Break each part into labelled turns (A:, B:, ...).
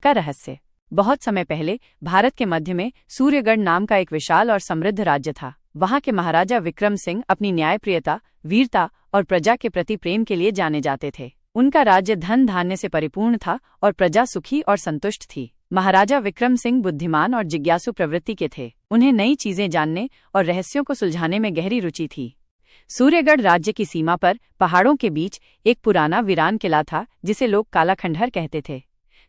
A: का रहस्य। बहुत समय पहले भारत के मध्य में सूर्यगढ़ नाम का एक विशाल और समृद्ध राज्य था। वहां के महाराजा विक्रम सिंह अपनी न्यायप्रियता, वीरता और प्रजा के प्रति प्रेम के लिए जाने जाते थे। उनका राज्य धन धान्य से परिपूर्ण था और प्रजा सुखी और संतुष्ट थी। महाराजा विक्रम सिंह बुद्धिमान और जिज्ञासु प्रवृत्ति के थे। उन्हें नई चीजें जानने और रहस्यों को सुलझाने में गहरी रुचि थी। सूर्यगढ़ राज्य की सीमा पर पहाड़ों के बीच एक पुराना वीरान किला था जिसे लोग काला खंडहर कहते थे।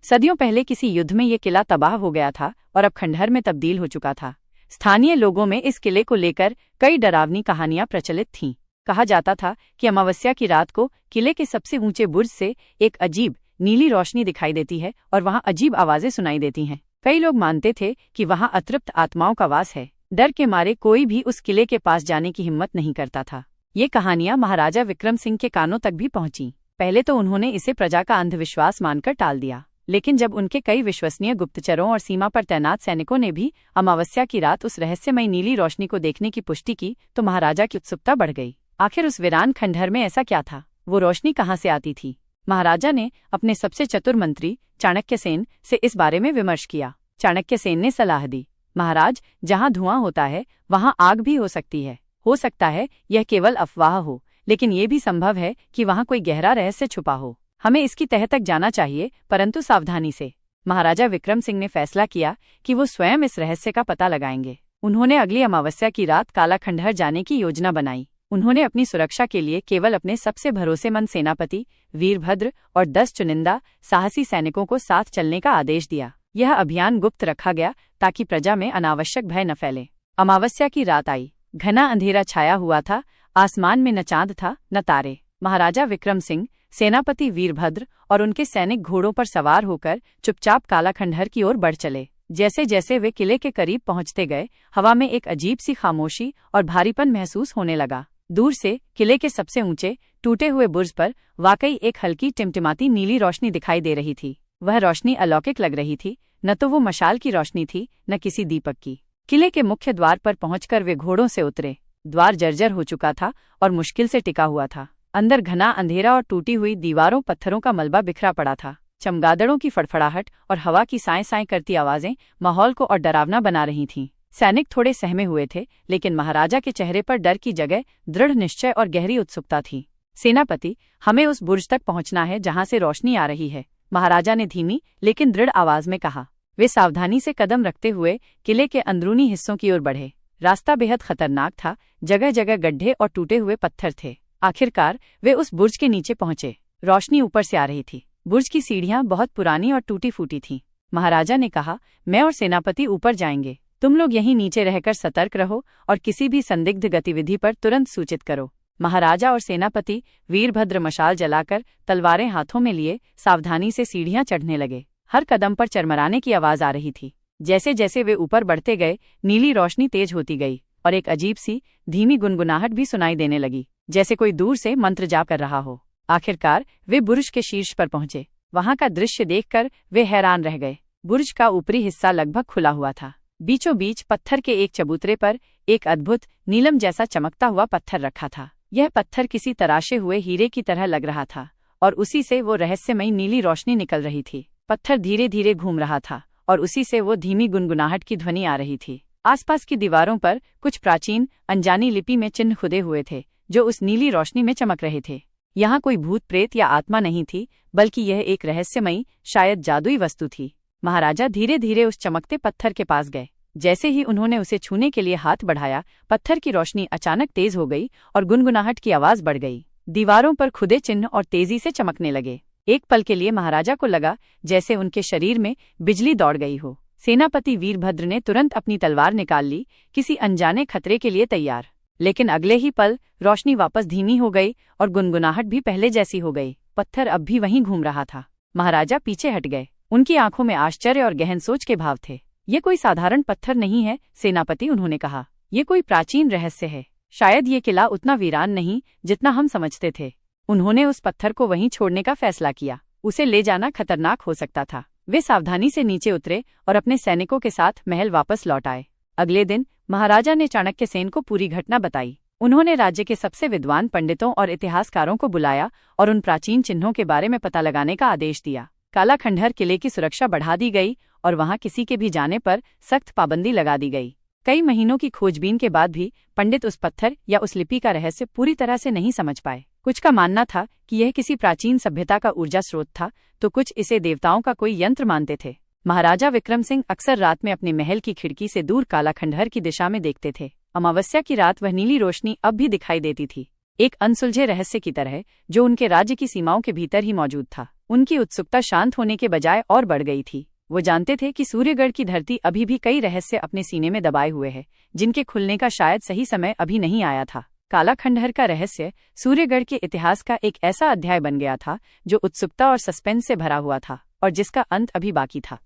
A: सदियों पहले किसी युद्ध में ये किला तबाह हो गया था और अब खंडहर में तब्दील हो चुका था। स्थानीय लोगों में इस किले को लेकर कई डरावनी कहानियां प्रचलित थीं। कहा जाता था कि अमावस्या की रात को किले के सबसे ऊंचे बुर्ज से एक अजीब नीली रोशनी दिखाई देती है और वहां अजीब आवाजें सुनाई देती हैं। कई लोग मानते थे कि वहां अतृप्त आत्माओं का वास है। डर के मारे कोई भी उस किले के पास जाने की हिम्मत नहीं करता था। ये कहानियां महाराजा विक्रम सिंह के कानों तक भी पहुंची। पहले तो उन्होंने इसे प्रजा का अंधविश्वास मानकर टाल दिया, लेकिन जब उनके कई विश्वसनीय गुप्तचरों और सीमा पर तैनात सैनिकों ने भी अमावस्या की रात उस रहस्यमयी नीली रोशनी को देखने की पुष्टि की तो महाराजा की उत्सुकता बढ़ गई। आखिर उस वीरान खंडहर में ऐसा क्या था? वो रोशनी कहाँ से आती थी? महाराजा ने अपने सबसे चतुर मंत्री चाणक्यसेन से इस बारे में विमर्श किया। चाणक्यसेन ने सलाह दी, महाराज, जहाँ धुआं होता है वहाँ आग भी हो सकती है। हो सकता है यह केवल अफवाह हो, लेकिन ये भी संभव है कि वहाँ कोई गहरा रहस्य छुपा हो। हमें इसकी तह तक जाना चाहिए, परंतु सावधानी से। महाराजा विक्रम सिंह ने फैसला किया कि वो स्वयं इस रहस्य का पता लगाएंगे। उन्होंने अगली अमावस्या की रात काला खंडहर जाने की योजना बनाई। उन्होंने अपनी सुरक्षा के लिए केवल अपने सबसे भरोसेमंद सेनापति वीरभद्र और 10 चुनिंदा साहसी सैनिकों को साथ चलने का आदेश दिया। यह अभियान गुप्त रखा गया ताकि प्रजा में अनावश्यक भय न फैले। अमावस्या की रात आई। घना अंधेरा छाया हुआ था। आसमान में न चांद था न तारे। महाराजा विक्रम सिंह, सेनापति वीरभद्र और उनके सैनिक घोड़ों पर सवार होकर चुपचाप काला खंडहर की ओर बढ़ चले। जैसे जैसे वे किले के करीब पहुंचते गए, हवा में एक अजीब सी खामोशी और भारीपन महसूस होने लगा। दूर से किले के सबसे ऊंचे टूटे हुए बुर्ज पर वाकई एक हल्की टिमटिमाती नीली रोशनी दिखाई दे रही थी। वह रोशनी अलौकिक लग रही थी। न तो वो मशाल की रोशनी थी, न किसी दीपक की। किले के मुख्य द्वार पर पहुंचकर वे घोड़ों से उतरे। द्वार जर्जर हो चुका था और मुश्किल से टिका हुआ था। अंदर घना अंधेरा और टूटी हुई दीवारों पत्थरों का मलबा बिखरा पड़ा था। चमगादड़ों की फड़फड़ाहट और हवा की साएं साएं करती आवाजें माहौल को और डरावना बना रही थीं। सैनिक थोड़े सहमे हुए थे, लेकिन महाराजा के चेहरे पर डर की जगह दृढ़ निश्चय और गहरी उत्सुकता थी। सेनापति, हमें उस बुर्ज तक पहुंचना है जहां से रोशनी आ रही है, महाराजा ने धीमी लेकिन दृढ़ आवाज में कहा। वे सावधानी से कदम रखते हुए किले के अंदरूनी हिस्सों की ओर बढ़े। रास्ता बेहद खतरनाक था। जगह जगह गड्ढे और टूटे हुए पत्थर थे। आखिरकार वे उस बुर्ज के नीचे पहुंचे। रोशनी ऊपर से आ रही थी। बुर्ज की सीढ़ियां बहुत पुरानी और टूटी फूटी थीं। महाराजा ने कहा, मैं और सेनापति ऊपर जाएंगे। तुम लोग यहीं नीचे रहकर सतर्क रहो और किसी भी संदिग्ध गतिविधि पर तुरंत सूचित करो। महाराजा और सेनापति वीरभद्र मशाल जलाकर तलवारें हाथों में लिए सावधानी से सीढ़ियां चढ़ने लगे। हर कदम पर चरमराने की आवाज आ रही थी। जैसे जैसे वे ऊपर बढ़ते गए, नीली रोशनी तेज होती गई और एक अजीब सी धीमी गुनगुनाहट भी सुनाई देने लगी, जैसे कोई दूर से मंत्र जाप कर रहा हो। आखिरकार वे बुर्ज के शीर्ष पर पहुंचे। वहां का दृश्य देखकर वे हैरान रह गए। बुर्ज का ऊपरी हिस्सा लगभग खुला हुआ था। बीचों बीच पत्थर के एक चबूतरे पर एक अद्भुत नीलम जैसा चमकता हुआ पत्थर रखा था। यह पत्थर किसी तराशे हुए हीरे की तरह लग रहा था और उसी से वो रहस्यमयी नीली रोशनी निकल रही थी। पत्थर धीरे धीरे घूम रहा था और उसी से वो धीमी गुनगुनाहट की ध्वनि आ रही थी। आसपास की दीवारों पर कुछ प्राचीन अनजानी लिपि में चिन्ह खुदे हुए थे जो उस नीली रोशनी में चमक रहे थे। यहाँ कोई भूत प्रेत या आत्मा नहीं थी, बल्कि यह एक रहस्यमयी, शायद जादुई वस्तु थी। महाराजा धीरे धीरे उस चमकते पत्थर के पास गए। जैसे ही उन्होंने उसे छूने के लिए हाथ बढ़ाया, पत्थर की रोशनी अचानक तेज हो गई और गुनगुनाहट की आवाज बढ़ गई। दीवारों पर खुदे चिन्ह और तेजी से चमकने लगे। एक पल के लिए महाराजा को लगा जैसे उनके शरीर में बिजली दौड़ गई हो। सेनापति वीरभद्र ने तुरंत अपनी तलवार निकाल ली, किसी अनजाने खतरे के लिए तैयार। लेकिन अगले ही पल रोशनी वापस धीमी हो गई और गुनगुनाहट भी पहले जैसी हो गई। पत्थर अब भी वहीं घूम रहा था। महाराजा पीछे हट गए। उनकी आंखों में आश्चर्य और गहन सोच के भाव थे। ये कोई साधारण पत्थर नहीं है सेनापति, उन्होंने कहा। ये कोई प्राचीन रहस्य है। शायद ये किला उतना वीरान नहीं जितना हम समझते थे। उन्होंने उस पत्थर को वहीं छोड़ने का फैसला किया। उसे ले जाना खतरनाक हो सकता था। वे सावधानी से नीचे उतरे और अपने सैनिकों के साथ महल वापस लौट आए। अगले दिन महाराजा ने चाणक्यसेन को पूरी घटना बताई। उन्होंने राज्य के सबसे विद्वान पंडितों और इतिहासकारों को बुलाया और उन प्राचीन चिन्हों के बारे में पता लगाने का आदेश दिया। काला खंडहर किले की सुरक्षा बढ़ा दी गई और वहां किसी के भी जाने पर सख्त पाबंदी लगा दी गई। कई महीनों की खोजबीन के बाद भी पंडित उस पत्थर या उस लिपि का रहस्य पूरी तरह से नहीं समझ पाए। कुछ का मानना था कि यह किसी प्राचीन सभ्यता का ऊर्जा स्रोत था, तो कुछ इसे देवताओं का कोई यंत्र मानते थे। महाराजा विक्रम सिंह अक्सर रात में अपने महल की खिड़की से दूर काला खंडहर की दिशा में देखते थे। अमावस्या की रात वह नीली रोशनी अब भी दिखाई देती थी, एक अनसुलझे रहस्य की तरह जो उनके राज्य की सीमाओं के भीतर ही मौजूद था। उनकी उत्सुकता शांत होने के बजाय और बढ़ गई थी। वो जानते थे कि सूर्यगढ़ की धरती अभी भी कई रहस्य अपने सीने में दबाए हुए है, जिनके खुलने का शायद सही समय अभी नहीं आया था। काला खंडहर का रहस्य सूर्यगढ़ के इतिहास का एक ऐसा अध्याय बन गया था जो उत्सुकता और सस्पेंस से भरा हुआ था और जिसका अंत अभी बाकी था।